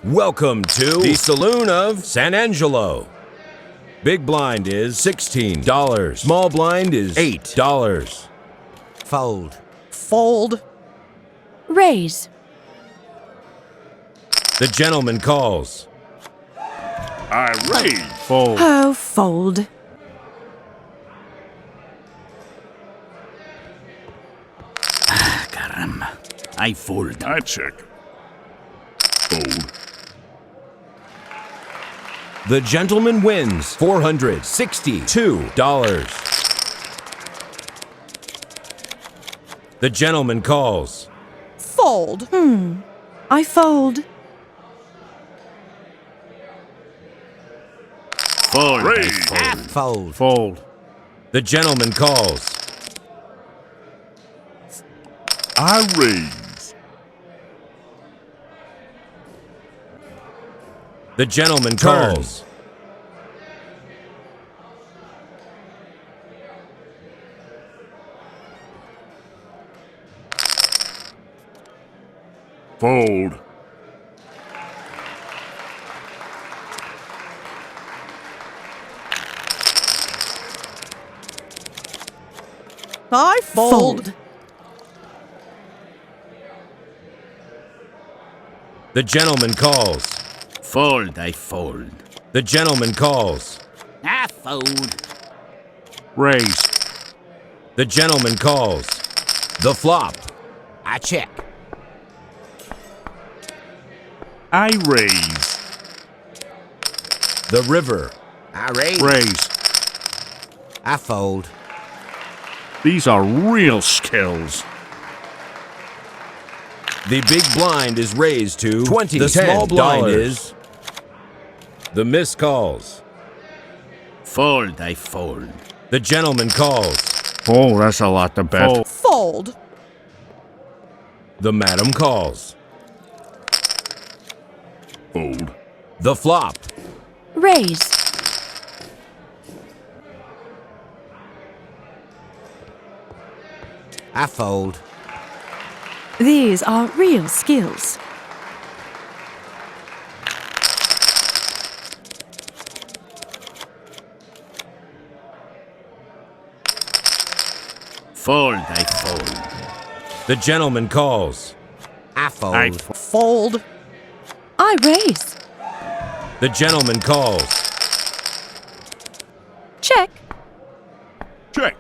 Welcome to the Saloon of San Angelo. Big blind is $16. Small blind is $8. Fold. Fold. Raise. The gentleman calls. I raise. Fold. Oh, fold. Caramba. I fold. I check. Fold. The gentleman wins $462. The gentleman calls. Fold. I fold. Fold. Raise. Fold. Fold. The gentleman calls. I raise. The gentleman calls. Fold. I fold. The gentleman calls. Fold. I fold. The gentleman calls. I fold. Raise. The gentleman calls. The flop. I check. I raise. The river. I raise. Raise. I fold. These are real skills. The big blind is raised to 20. The $10. small blind is. The miss calls. Fold. I fold. The gentleman calls. Oh, that's a lot to bet. Fold. Fold. The madam calls. Fold. The flop. Raise. I fold. These are real skills. Fold. I fold. The gentleman calls. I fold. I Fold. I raise. The gentleman calls. Check. Check.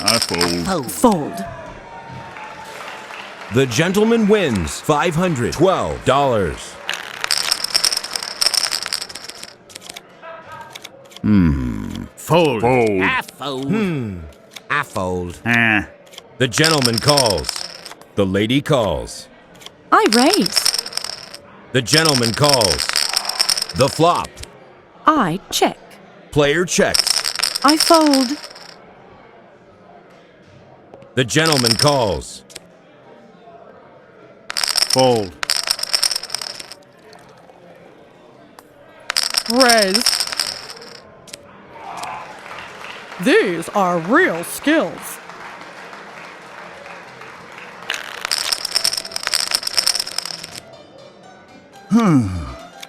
I fold. Fold. Fold. The gentleman wins $512. Fold. Fold. I fold. I fold. The gentleman calls. The lady calls. I raise. The gentleman calls. The flop. I check. Player checks. I fold. The gentleman calls. fold. Raise. These are real skills.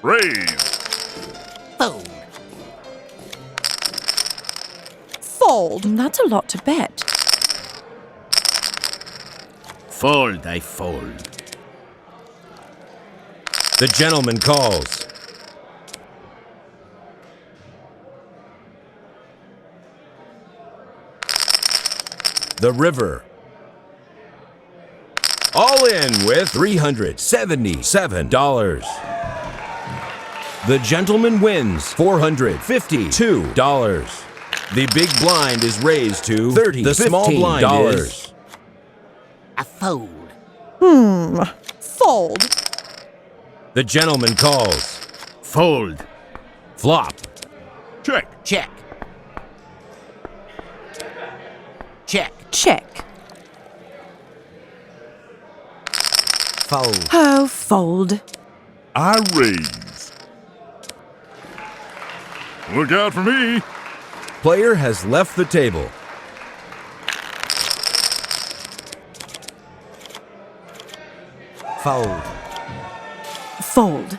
Raise. Fold. Fold. That's a lot to bet. Fold. I fold. The gentleman calls. The river. All in with $377. The gentleman wins $452. The big blind is raised to 30. The small blind is. I fold. Fold. The gentleman calls. Fold. Flop. Check. Check. Check. Check. Fold. Oh, fold. I raise. Look out for me. Player has left the table. fold. Fold.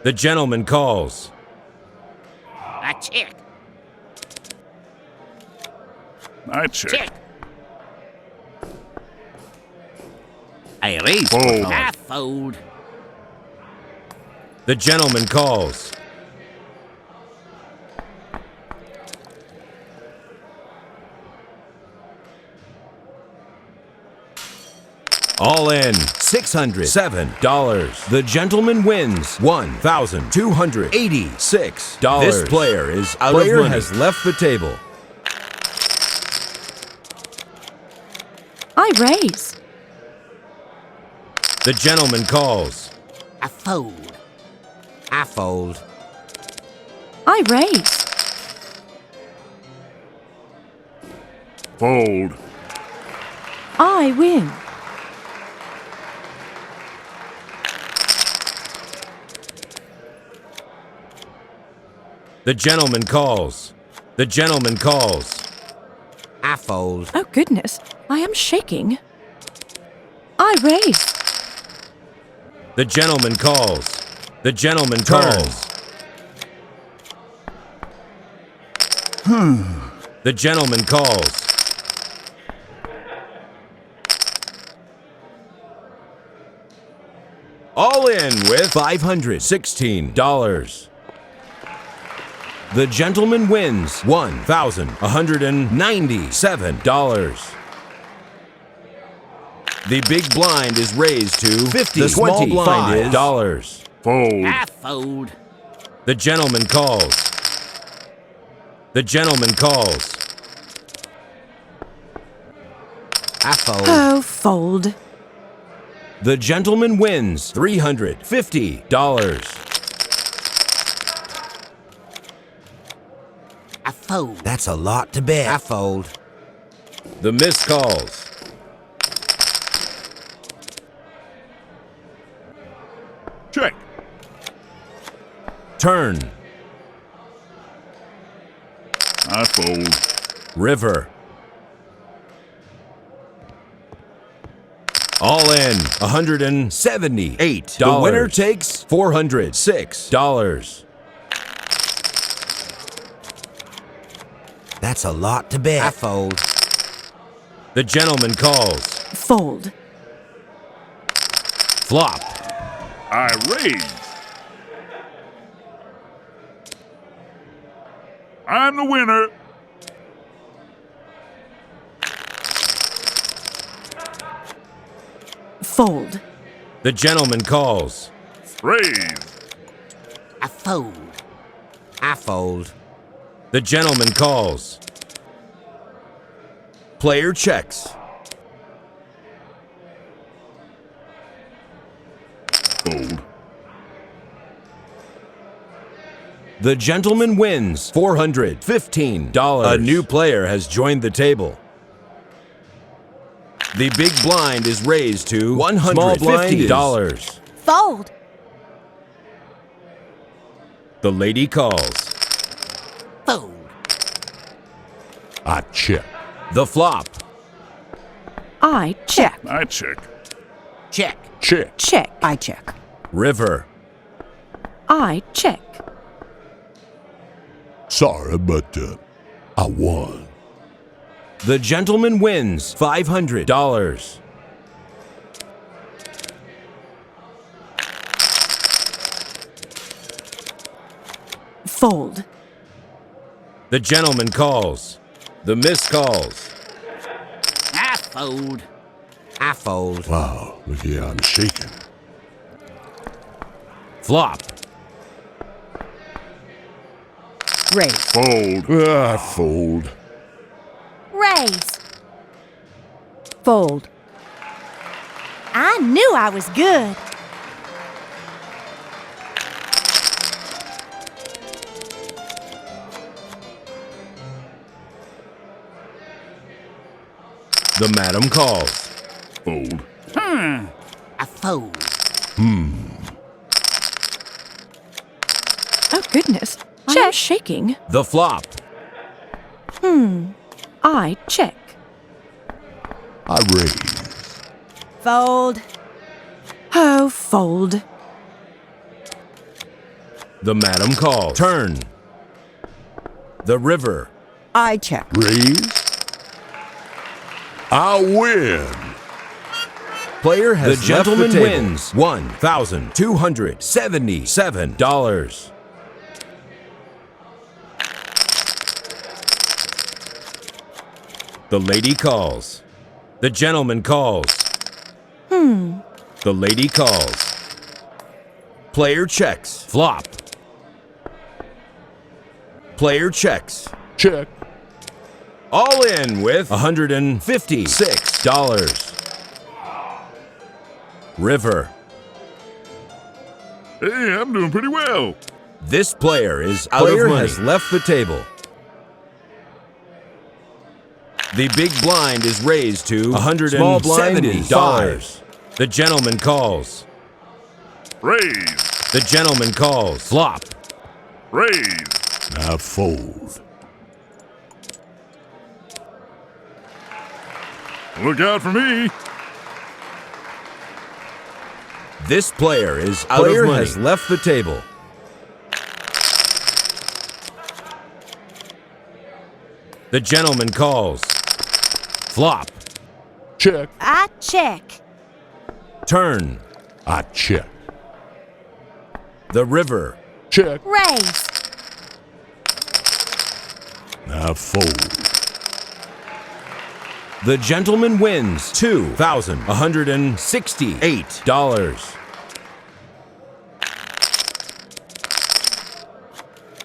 The gentleman calls. I check. I check. Check. I raise. Fold. I fold. The gentleman calls. All in $607. The gentleman wins $1,286. This player is out of money. Has left the table. I raise. The gentleman calls. I fold. I fold. I raise. Fold. I win. The gentleman calls. The gentleman calls. I fold. Oh, goodness. I am shaking. I raise. The gentleman calls. The gentleman calls. The gentleman calls. All in with $516. The gentleman wins $1,197. The big blind is raised to $50. The small blind is $25. Fold. I fold. The gentleman calls. The gentleman calls. I fold. Oh, fold. The gentleman wins $350. I fold. That's a lot to bet. I fold. The miss calls. Check. Turn. I fold. River. All in $178. The winner takes $406. That's a lot to bet. I fold. The gentleman calls. Fold. Flop. I raise. I'm the winner. Fold. The gentleman calls. Raise. I fold. I fold. The gentleman calls. Player checks. Fold. The gentleman wins $415. A new player has joined the table. The big blind is raised to $150. Fold. The lady calls. Fold. I check. The flop. I check. I check. Check. Check. Check. I check. River. I check. Sorry, but I won. The gentleman wins $500. Fold. The gentleman calls. The miss calls. I fold. I fold. Wow, look here, I'm shaking. Flop. Raise. Fold. I fold. Raise. Fold. I knew I was good. The madam calls. Fold. I fold. Oh, goodness. I am shaking. The flop. I check. I raise. Fold. Oh, fold. The madam calls. Turn. The river. I check. Raise. I win. Player has The gentleman left the table. wins. $1,277. The lady calls. The gentleman calls. The lady calls. Player checks. Flop. Player checks. Check. All in with $156. River. Hey, I'm doing pretty well. This player is out of money. Has left the table. The big blind is raised to $170. Small blind is $5. The gentleman calls. Raise. The gentleman calls. Flop. Raise. I fold. Look out for me. This player is out of money. Has left the table. The gentleman calls. Flop. Check. I check. Turn. I check. The river. Check. Raise. I fold. The gentleman wins $2,168.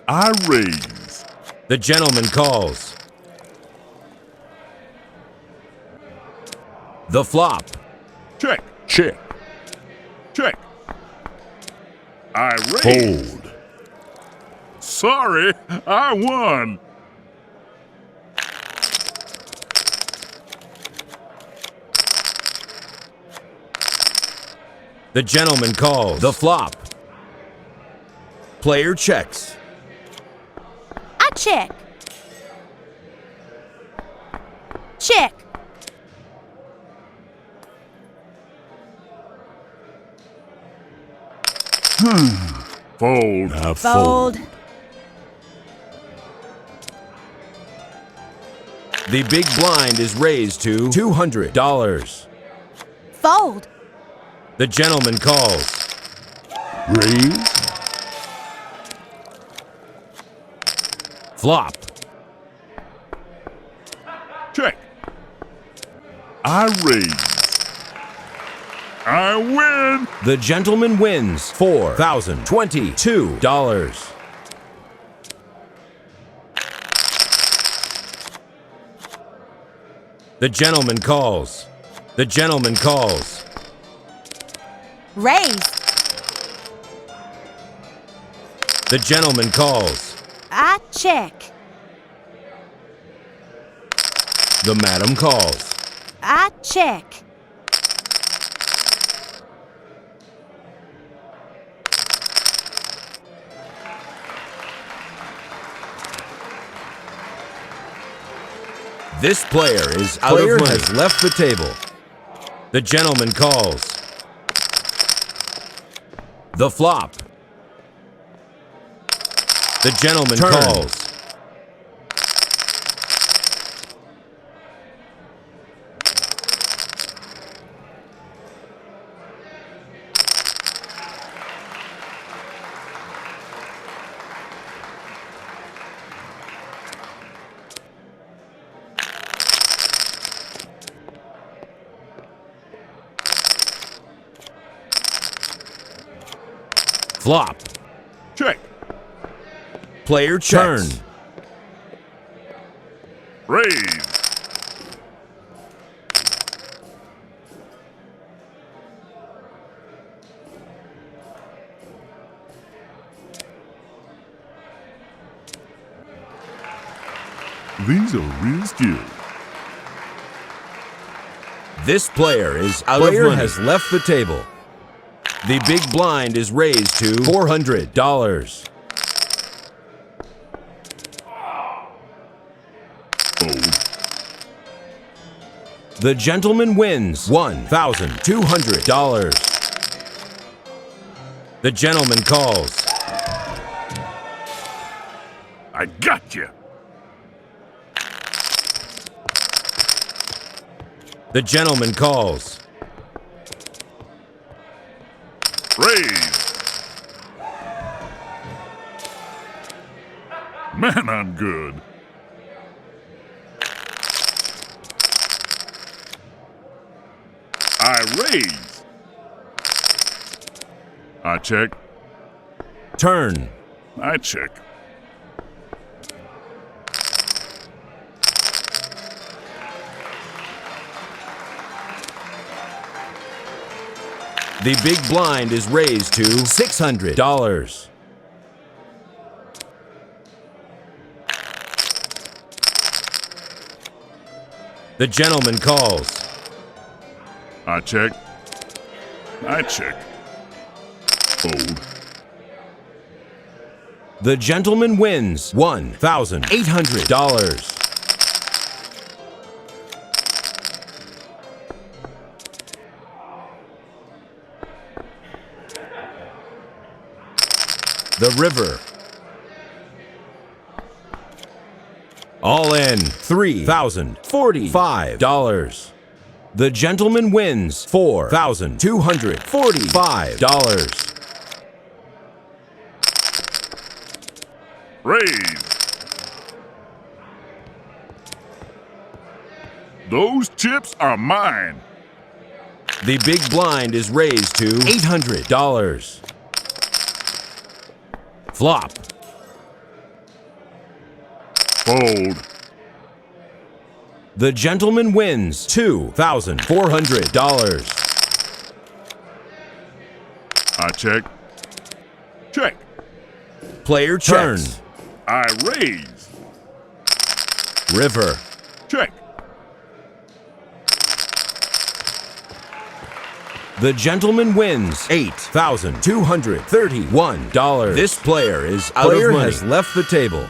I raise. The gentleman calls. The flop. Check. Check. Check. I raise. Fold. Sorry, I won. The gentleman calls. The flop. Player checks. I check. Check. Fold. I Fold. fold. The big blind is raised to $200. Fold. The gentleman calls. Raise. Flop. Check. I raise. I win. The gentleman wins $4,022. The gentleman calls. The gentleman calls. Raise. The gentleman calls. I check. The madam calls. I check. This player is out of money. Has left the table. The gentleman calls. The flop. The gentleman calls. Flop. Check. Player checks. Turn. Raise. These are real skills. This player is out of money. Has left the table. The big blind is raised to $400. Fold. The gentleman wins $1,200. The gentleman calls. I got you. The gentleman calls. Raise. Man, I'm good. I raise. I check. Turn. I check. The big blind is raised to $600. The gentleman calls. I check. I check. Fold. The gentleman wins $1,800. The river. All in $3,045. The gentleman wins $4,245. Raise. Those chips are mine. The big blind is raised to $800. Flop. Fold. The gentleman wins $2,400. I check. Check. Player turn. Checks. I raise. River. Check. The gentleman wins $8,231. This player is out of money. Has left the table.